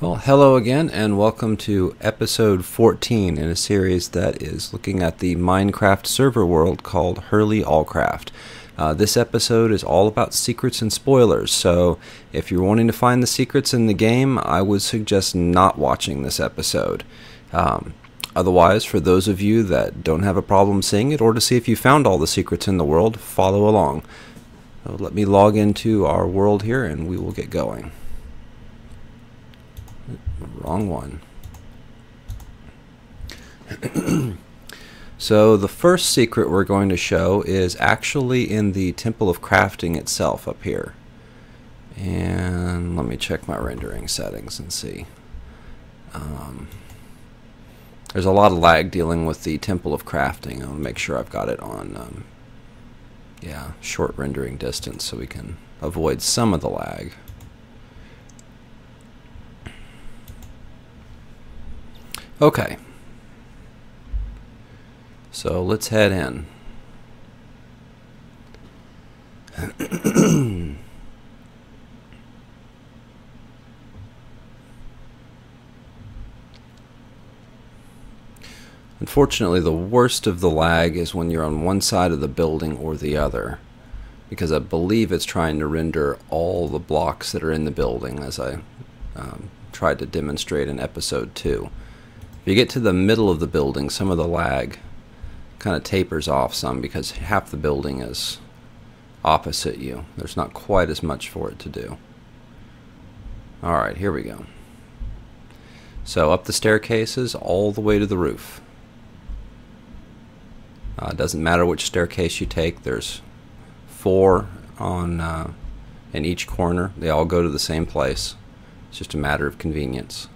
Well, hello again, and welcome to episode 14 in a series that is looking at the Minecraft server world called HurleyAllCraft. This episode is all about secrets and spoilers, so if you're wanting to find the secrets in the game, I would suggest not watching this episode. Otherwise, for those of you that don't have a problem seeing it, or to see if you found all the secrets in the world, follow along. So let me log into our world here, and we will get going. Wrong one. So the first secret we're going to show is actually in the Temple of Crafting itself up here. And let me check my rendering settings and see. There's a lot of lag dealing with the Temple of Crafting. I'll make sure I've got it on short rendering distance so we can avoid some of the lag. Okay, so let's head in. Unfortunately, the worst of the lag is when you're on one side of the building or the other, because I believe it's trying to render all the blocks that are in the building, as I tried to demonstrate in episode 2. If you get to the middle of the building, some of the lag kind of tapers off some because half the building is opposite you. There's not quite as much for it to do. Alright, here we go. So up the staircases all the way to the roof. It doesn't matter which staircase you take. There's 4 on in each corner. They all go to the same place. It's just a matter of convenience.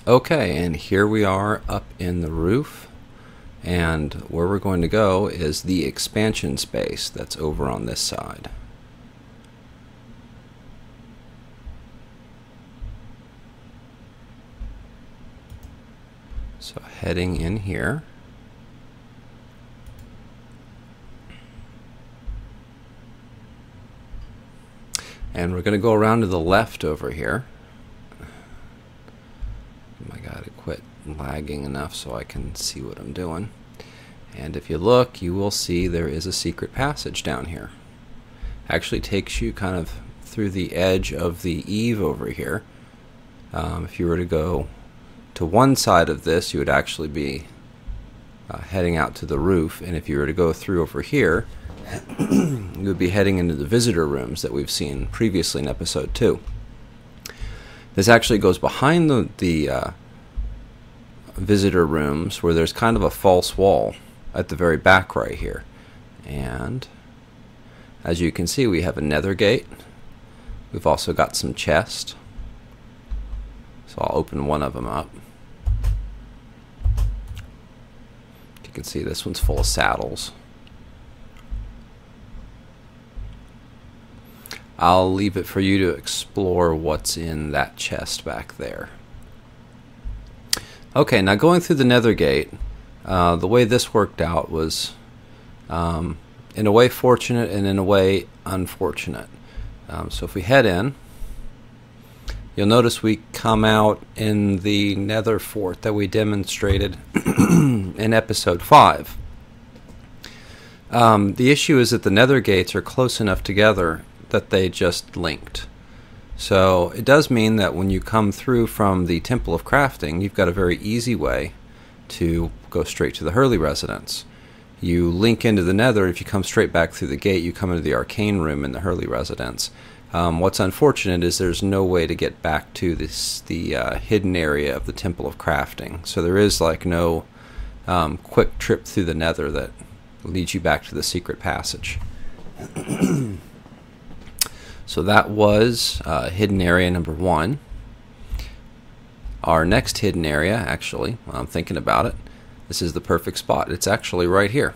Okay, and here we are up in the roof, and where we're going to go is the expansion space that's over on this side. So heading in here. And we're going to go around to the left over here. I gotta quit lagging enough so I can see what I'm doing. And if you look, you will see there is a secret passage down here. Actually takes you kind of through the edge of the eave over here. If you were to go to one side of this, you would actually be heading out to the roof, and if you were to go through over here, you would be heading into the visitor rooms that we've seen previously in episode 2. This actually goes behind the visitor rooms, where there's kind of a false wall at the very back right here. And as you can see, we have a nether gate. We've also got some chests. So I'll open one of them up. You can see this one's full of saddles. I'll leave it for you to explore what's in that chest back there. Okay, now going through the nether gate, the way this worked out was in a way fortunate and in a way unfortunate. So if we head in, you'll notice we come out in the nether fort that we demonstrated in episode 5. The issue is that the nether gates are close enough together that they just linked. So it does mean that when you come through from the Temple of Crafting, you've got a very easy way to go straight to the Hurley residence. You link into the nether. If you come straight back through the gate, you come into the arcane room in the Hurley residence. What's unfortunate is there's no way to get back to the hidden area of the Temple of Crafting. So there is like no quick trip through the nether that leads you back to the secret passage. So that was hidden area number 1. our next hidden area, actually, while I'm thinking about it, this is the perfect spot. It's actually right here.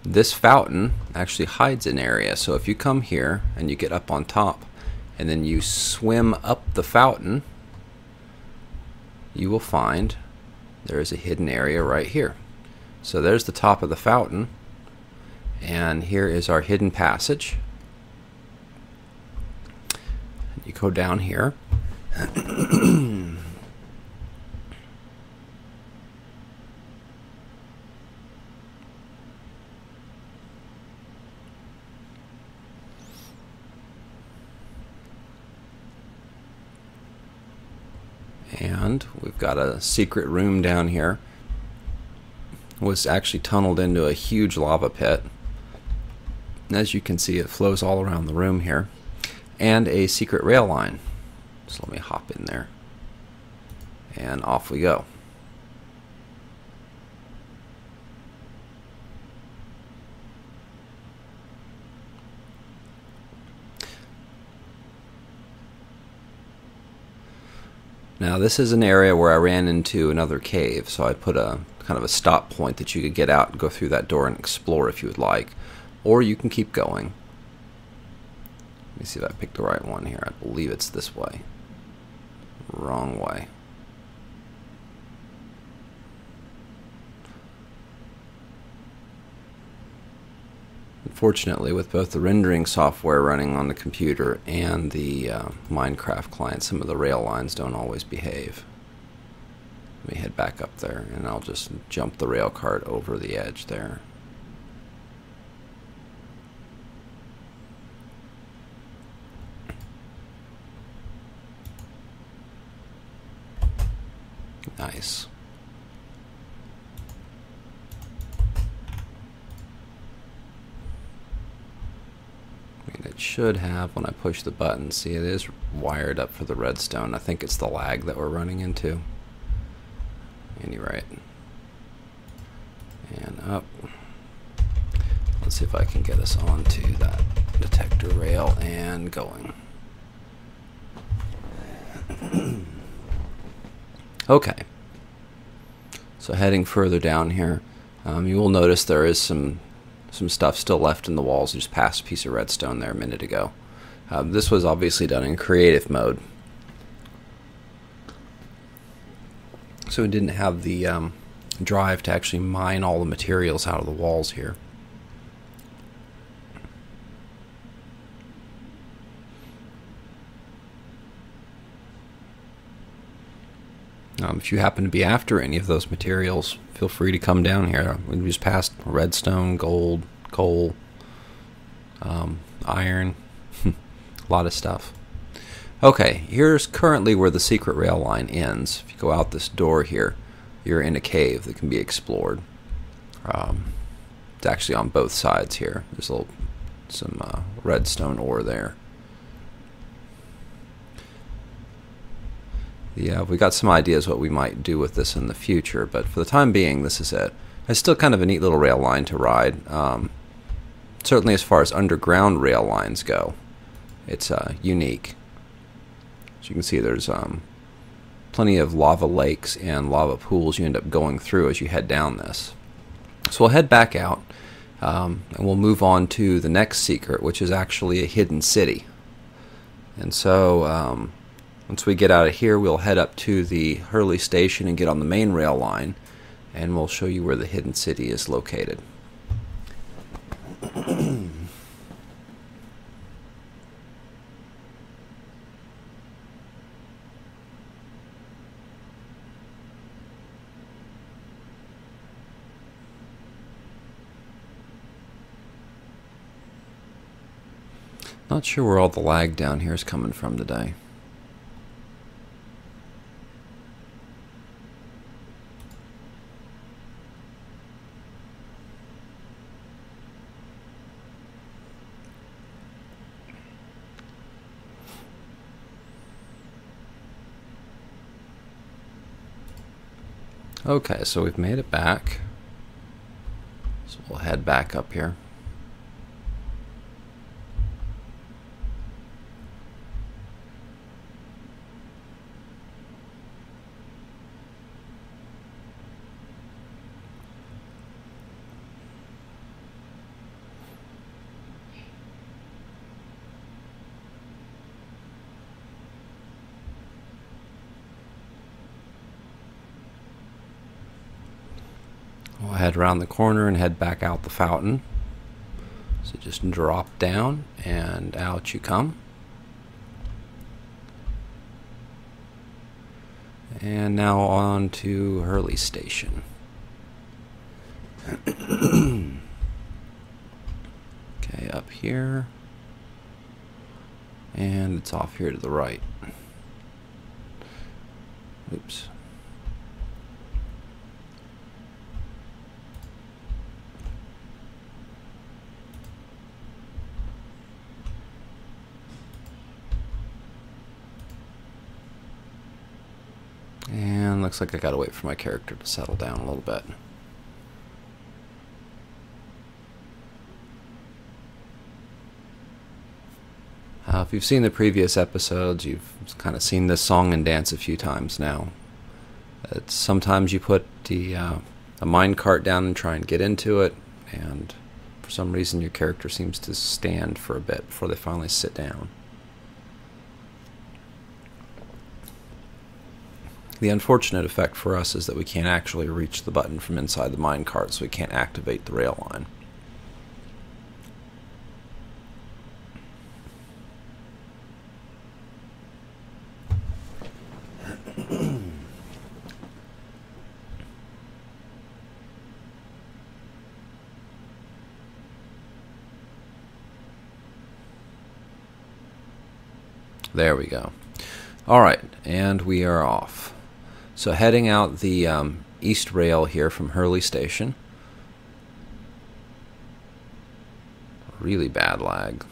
This fountain actually hides an area, so if you come here and you get up on top and then you swim up the fountain, you will find there is a hidden area right here. So there's the top of the fountain, and here is our hidden passage. You go down here. And we've got a secret room down here. It was actually tunneled into a huge lava pit. And as you can see, it flows all around the room here. And a secret rail line. So let me hop in there. And off we go. Now this is an area where I ran into another cave, so I put a kind of a stop point that you could get out and go through that door and explore if you would like. Or you can keep going. Let me see if I picked the right one here. I believe it's this way. Wrong way. Unfortunately, with both the rendering software running on the computer and the Minecraft client, some of the rail lines don't always behave. Let me head back up there, and I'll just jump the rail cart over the edge there. Nice. It should have, when I push the button, see it is wired up for the redstone. I think it's the lag that we're running into. Any right. And up. Let's see if I can get us onto that detector rail and going. Okay. So heading further down here, you will notice there is some stuff still left in the walls. Just passed a piece of redstone there a minute ago. This was obviously done in creative mode, so it didn't have the drive to actually mine all the materials out of the walls here. If you happen to be after any of those materials, feel free to come down here. We just passed redstone, gold, coal, iron, a lot of stuff. Okay, here's currently where the secret rail line ends. If you go out this door here, you're in a cave that can be explored. It's actually on both sides here. There's some redstone ore there. Yeah, we got some ideas what we might do with this in the future, but for the time being, this is it. It's still kind of a neat little rail line to ride. Certainly as far as underground rail lines go, it's unique. As you can see, there's plenty of lava lakes and lava pools you end up going through as you head down this. So we'll head back out, and we'll move on to the next secret, which is actually a hidden city. And so once we get out of here, we'll head up to the Hurley station and get on the main rail line, and we'll show you where the hidden city is located. Not sure where all the lag down here is coming from today. Okay, so we've made it back. So we'll head back up here. head around the corner and head back out the fountain. So just drop down and out you come. And now on to Hurley Station. Okay, up here. And it's off here to the right. Oops. And looks like I gotta wait for my character to settle down a little bit. If you've seen the previous episodes, you've kind of seen this song and dance a few times now. Sometimes you put a minecart down and try and get into it, and for some reason your character seems to stand for a bit before they finally sit down. The unfortunate effect for us is that we can't actually reach the button from inside the minecart, so we can't activate the rail line. There we go. Alright, and we are off. So heading out the east rail here from Hurley Station. Really bad lag.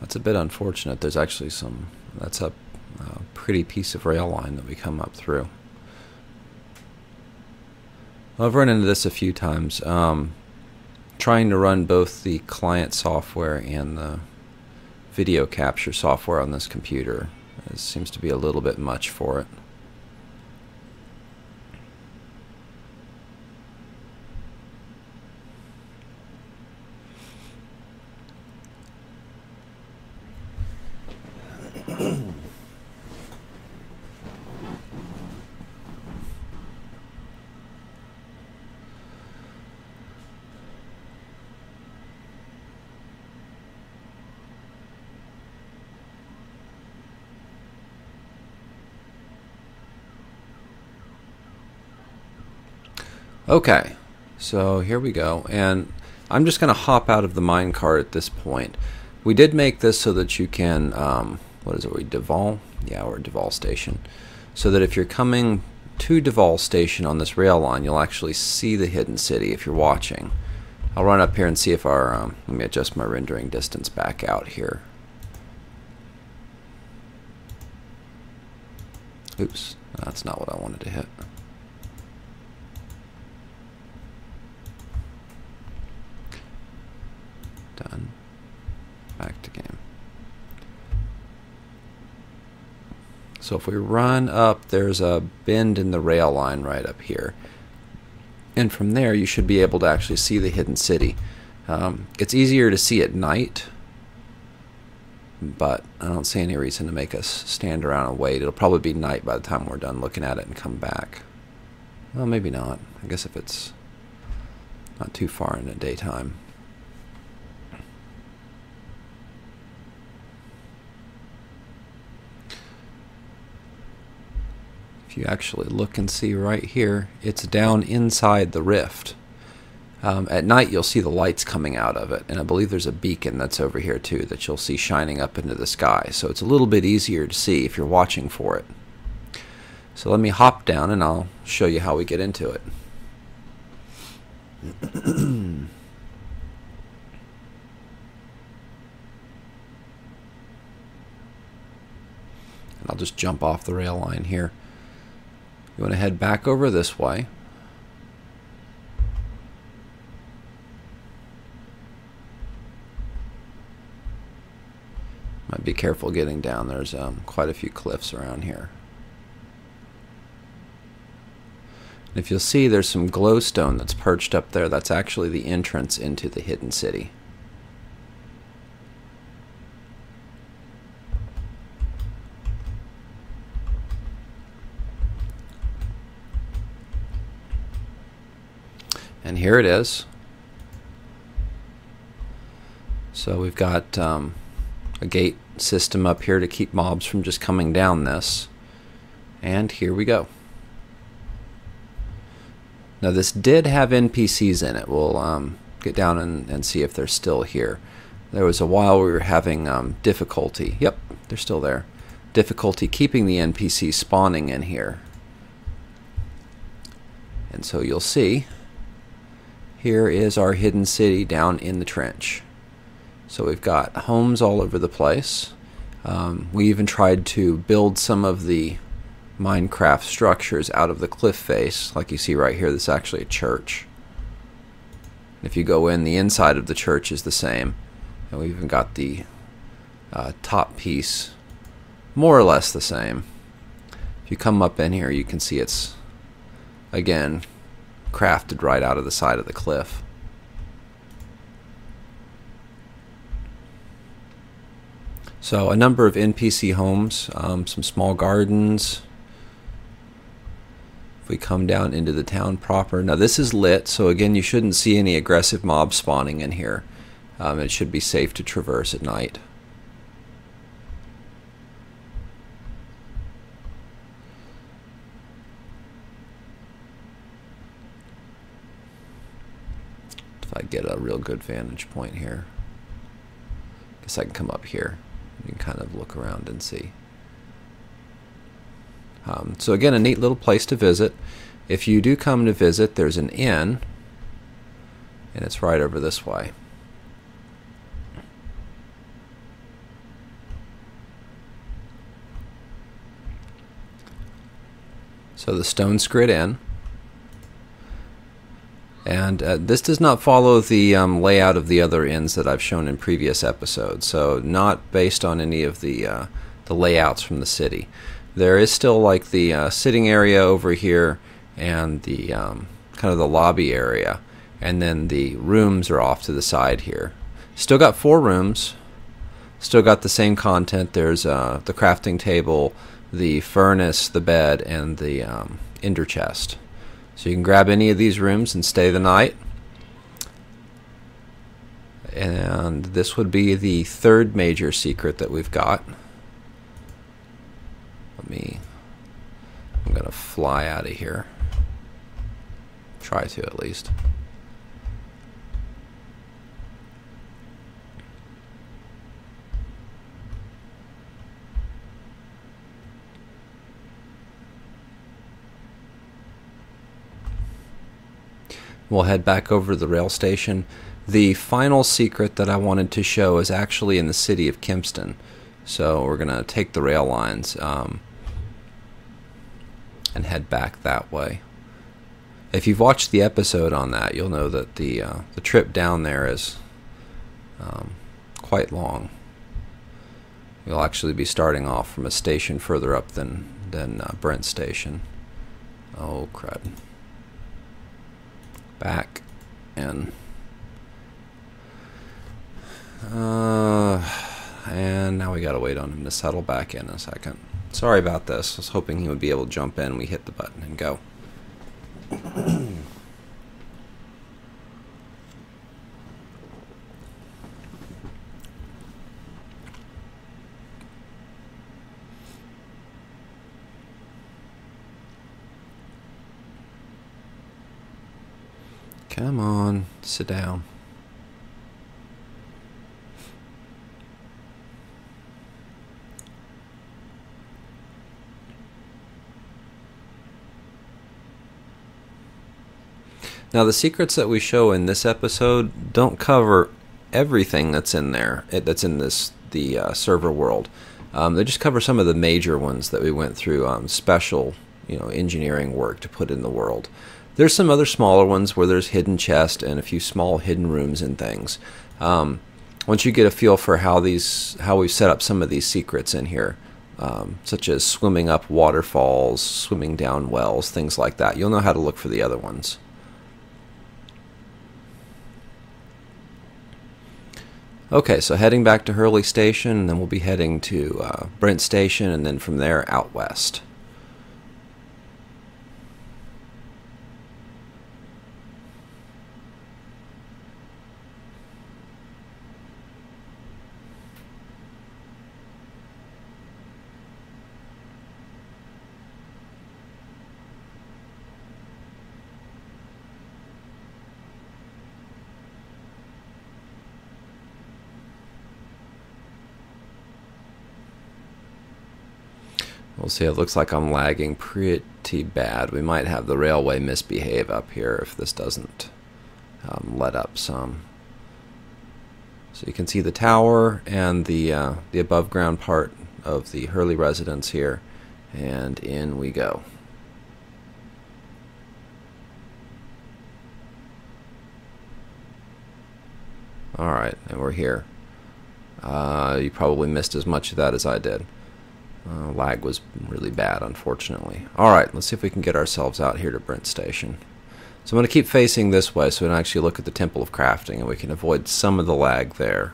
That's a bit unfortunate. There's actually that's a pretty piece of rail line that we come up through. I've run into this a few times. Trying to run both the client software and the video capture software on this computer. It seems to be a little bit much for it. Okay, so here we go, and I'm just going to hop out of the minecart at this point. We did make this so that you can, what is it, Duval? Yeah, we're at Duval Station. So that if you're coming to Duval Station on this rail line, you'll actually see the hidden city if you're watching. I'll run up here and see if our, let me adjust my rendering distance back out here. Oops, that's not what I wanted to hit. Done. Back to game. So if we run up, there's a bend in the rail line right up here. And from there you should be able to actually see the hidden city. It's easier to see at night, but I don't see any reason to make us stand around and wait. It'll probably be night by the time we're done looking at it and come back. Well, maybe not. I guess if it's not too far in the daytime. If you actually look and see right here, it's down inside the rift. At night you'll see the lights coming out of it, and I believe there's a beacon that's over here too that you'll see shining up into the sky, so it's a little bit easier to see if you're watching for it. So let me hop down and I'll show you how we get into it. And I'll just jump off the rail line here. You want to head back over this way. Might be careful getting down. There's quite a few cliffs around here. And if you'll see, there's some glowstone that's perched up there. That's actually the entrance into the hidden city. And here it is. So we've got a gate system up here to keep mobs from just coming down this. And here we go. Now this did have NPCs in it. We'll get down and see if they're still here. There was a while we were having difficulty. Yep, they're still there. Difficulty keeping the NPCs spawning in here. And so you'll see, here is our hidden city down in the trench. So we've got homes all over the place. We even tried to build some of the Minecraft structures out of the cliff face. Like you see right here, this is actually a church. If you go in, the inside of the church is the same. And we've even got the top piece more or less the same. If you come up in here, you can see it's, again, crafted right out of the side of the cliff. So a number of NPC homes, some small gardens. If we come down into the town proper, now this is lit, so again you shouldn't see any aggressive mobs spawning in here. It should be safe to traverse at night. If I get a real good vantage point here, guess I can come up here. You can kind of look around and see. So again, a neat little place to visit. If you do come to visit, there's an inn, and it's right over this way. So the Stone Skrid Inn. And this does not follow the layout of the other inns that I've shown in previous episodes, so not based on any of the layouts from the city. There is still like the sitting area over here and the kind of the lobby area, and then the rooms are off to the side here. Still got 4 rooms, still got the same content. There's the crafting table, the furnace, the bed, and the ender chest. So you can grab any of these rooms and stay the night. And this would be the 3rd major secret that we've got. I'm going to fly out of here. Try to, at least. We'll head back over to the rail station. The final secret that I wanted to show is actually in the city of Kimpston. So we're going to take the rail lines and head back that way. If you've watched the episode on that, you'll know that the trip down there is quite long. We'll actually be starting off from a station further up than Brent Station. Oh, crud. Back and now we gotta wait on him to settle back in a second. Sorry about this. I was hoping he would be able to jump in. We hit the button and go. Come on, sit down. Now the secrets that we show in this episode don't cover everything that's in there, that's in the server world. They just cover some of the major ones that we went through, special engineering work to put in the world. There's some other smaller ones where there's hidden chests and a few small hidden rooms and things. Once you get a feel for how we've set up some of these secrets in here, such as swimming up waterfalls, swimming down wells, things like that, you'll know how to look for the other ones. Okay, so heading back to Hurley Station, and then we'll be heading to Brent Station, and then from there out west. We'll see, it looks like I'm lagging pretty bad. We might have the railway misbehave up here if this doesn't let up some. So you can see the tower and the above ground part of the Hurley residence here, and in we go. Alright, and we're here. You probably missed as much of that as I did. Lag was really bad, unfortunately. Alright, let's see if we can get ourselves out here to Brent Station. So I'm going to keep facing this way so we can actually look at the Temple of Crafting and we can avoid some of the lag there.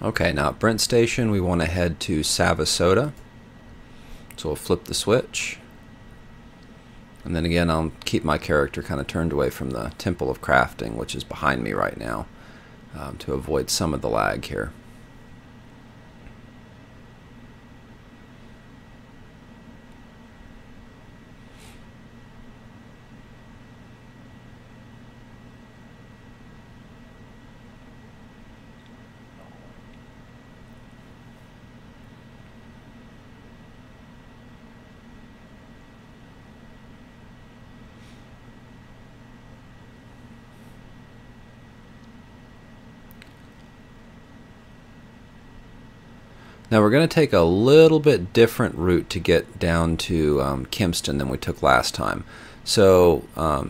Okay, now at Brent Station we want to head to Savasota. So we'll flip the switch. And then again I'll keep my character kind of turned away from the Temple of Crafting, which is behind me right now, to avoid some of the lag here. Now we're going to take a little bit different route to get down to Kempston than we took last time. So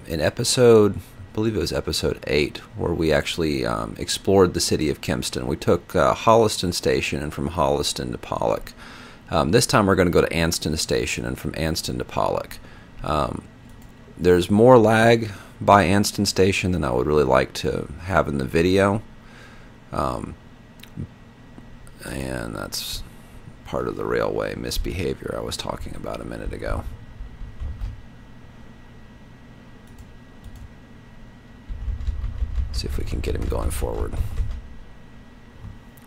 in episode, I believe it was episode 8, where we actually explored the city of Kempston. We took Holliston Station and from Holliston to Pollock. This time we're going to go to Anston Station and from Anston to Pollock. There's more lag by Anston Station than I would really like to have in the video. And that's part of the railway misbehavior I was talking about a minute ago. See if we can get him going forward.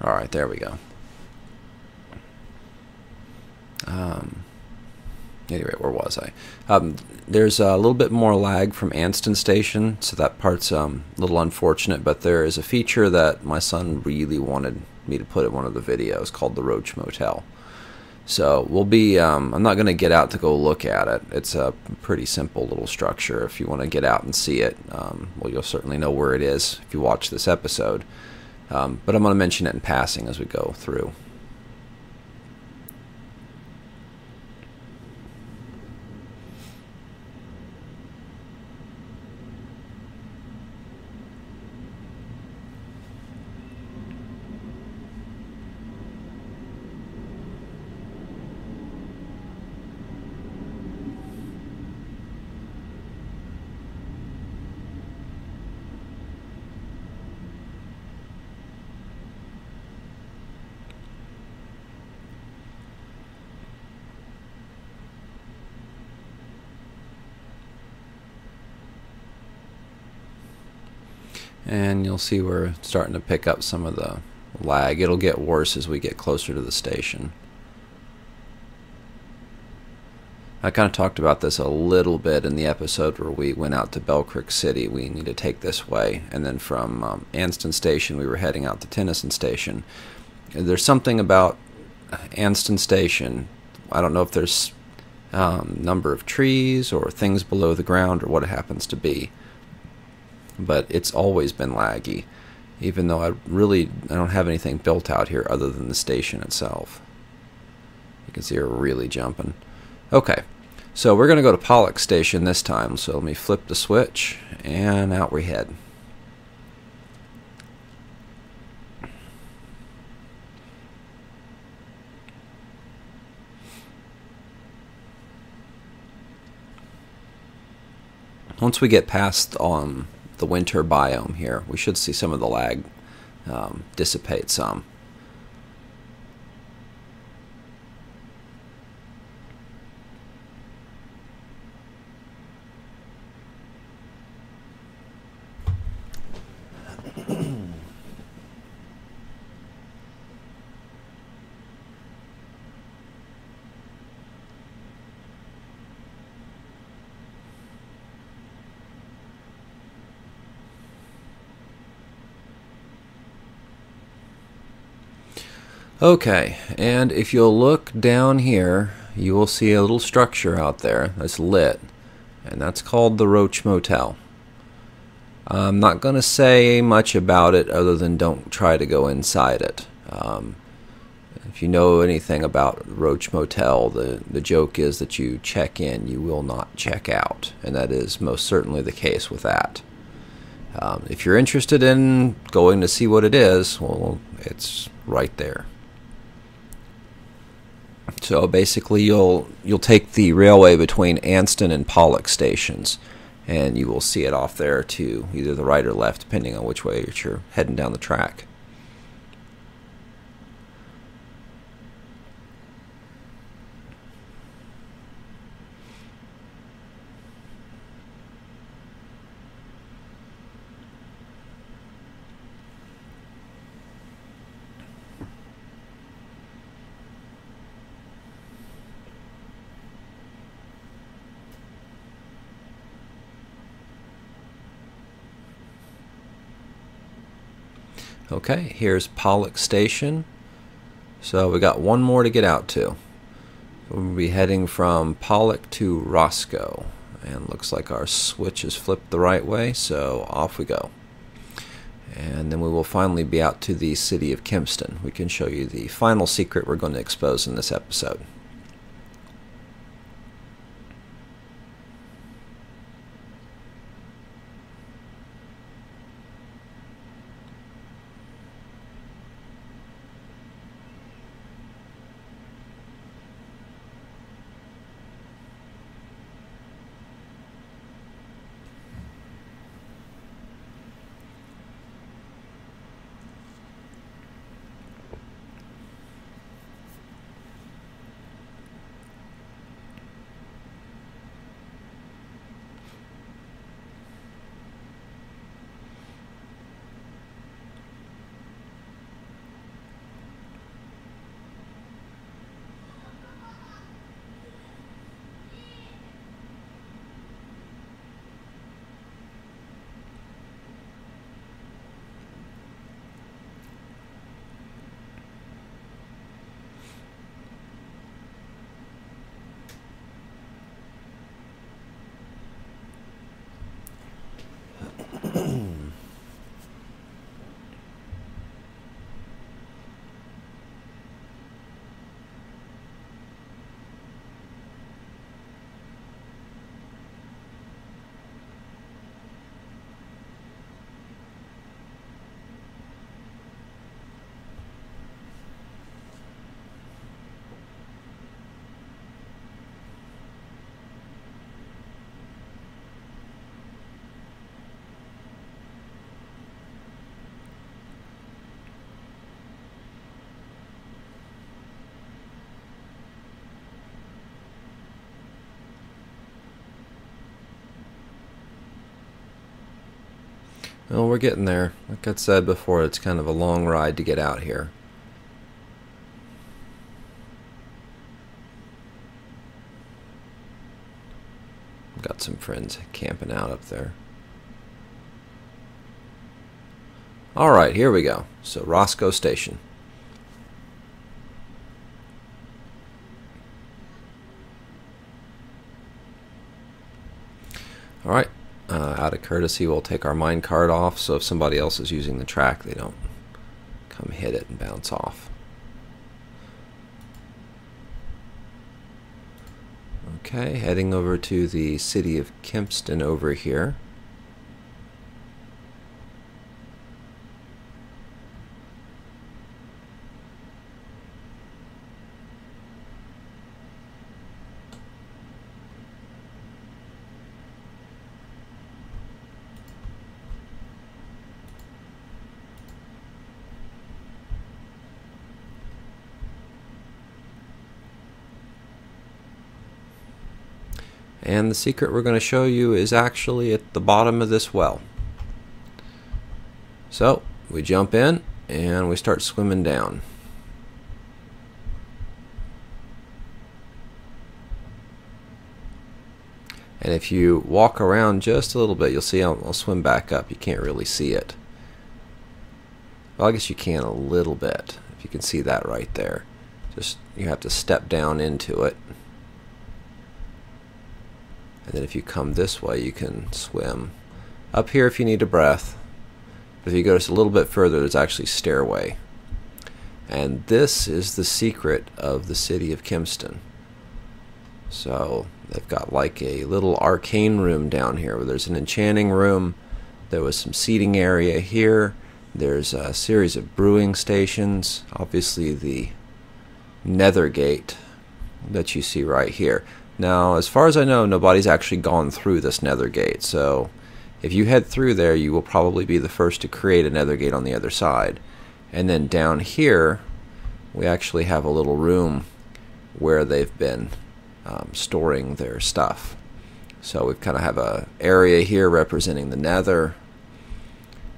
Alright, there we go. Anyway, where was I? There's a little bit more lag from Anston Station, so that part's a little unfortunate, but there is a feature that my son really wanted me to put in one of the videos called the Roach Motel. So we'll be, I'm not going to get out to go look at it. It's a pretty simple little structure. If you want to get out and see it, well, you'll certainly know where it is if you watch this episode. But I'm going to mention it in passing as we go through. And you'll see we're starting to pick up some of the lag. It'll get worse as we get closer to the station. I kind of talked about this a little bit in the episode where we went out to Bell Creek City. We need to take this way. And then from Anston Station, we were heading out to Tennyson Station. There's something about Anston Station. I don't know if there's number of trees or things below the ground or what it happens to be. But it's always been laggy, even though I don't have anything built out here other than the station itself. You can see her really jumping. Okay, so we're going to go to Pollock Station this time, so let me flip the switch, and out we head. Once we get past the winter biome here, we should see some of the lag dissipate some. Okay, and if you'll look down here, you will see a little structure out there that's lit, and that's called the Roach Motel. I'm not going to say much about it other than don't try to go inside it. If you know anything about Roach Motel, the joke is that you check in, you will not check out, and that is most certainly the case with that. If you're interested in going to see what it is, well, it's right there. So basically you'll take the railway between Anston and Pollock stations, and you will see it off there to either the right or left, depending on which way you're heading down the track. Okay, here's Pollock Station. So we got one more to get out to. We'll be heading from Pollock to Roscoe. And looks like our switch is flipped the right way, so off we go. And then we will finally be out to the city of Kempston. We can show you the final secret we're going to expose in this episode. Well, we're getting there. Like I said before, it's kind of a long ride to get out here. Got some friends camping out up there. Alright, here we go. So, Roscoe Station. Alright, out of courtesy, we'll take our minecart off, so if somebody else is using the track, they don't come hit it and bounce off. Okay, heading over to the city of Kempston over here. And the secret we're going to show you is actually at the bottom of this well. So, we jump in and we start swimming down. And if you walk around just a little bit, you'll see I'll swim back up. You can't really see it. Well, I guess you can a little bit. If you can see that right there. Just, you have to step down into it. And then if you come this way, you can swim up here if you need a breath. But if you go just a little bit further, there's actually a stairway. And this is the secret of the city of Kimston. So they've got like a little arcane room down here where there's an enchanting room. There was some seating area here. There's a series of brewing stations. Obviously the nether gate that you see right here. Now, as far as I know, nobody's actually gone through this nether gate, so if you head through there, you will probably be the first to create a nether gate on the other side. And then down here, we actually have a little room where they've been storing their stuff. So we kind of have an area here representing the nether,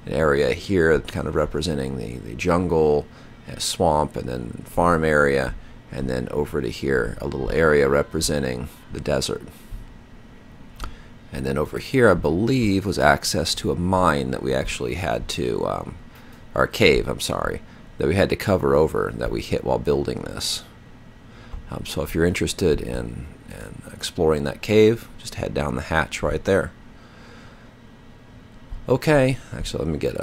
an area here kind of representing the jungle, a swamp, and then farm area. And then over to here, a little area representing the desert. And then over here, I believe, was access to a mine that we actually had to, or a cave, I'm sorry, that we had to cover over, that we hit while building this. So if you're interested in exploring that cave, just head down the hatch right there. Okay, actually let me get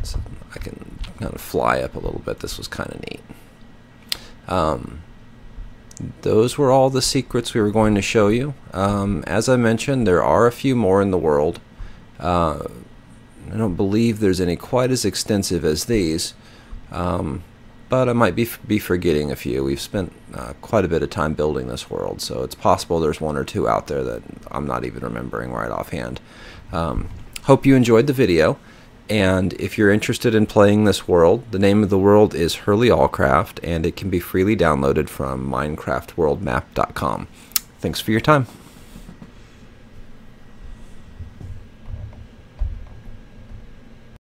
so I can kind of fly up a little bit. This was kind of neat. Those were all the secrets we were going to show you. As I mentioned, there are a few more in the world. I don't believe there's any quite as extensive as these, but I might be forgetting a few. We've spent quite a bit of time building this world, so it's possible there's one or two out there that I'm not even remembering right offhand. Hope you enjoyed the video. And if you're interested in playing this world, the name of the world is HurleyAllCraft, and it can be freely downloaded from MinecraftWorldMap.com. Thanks for your time.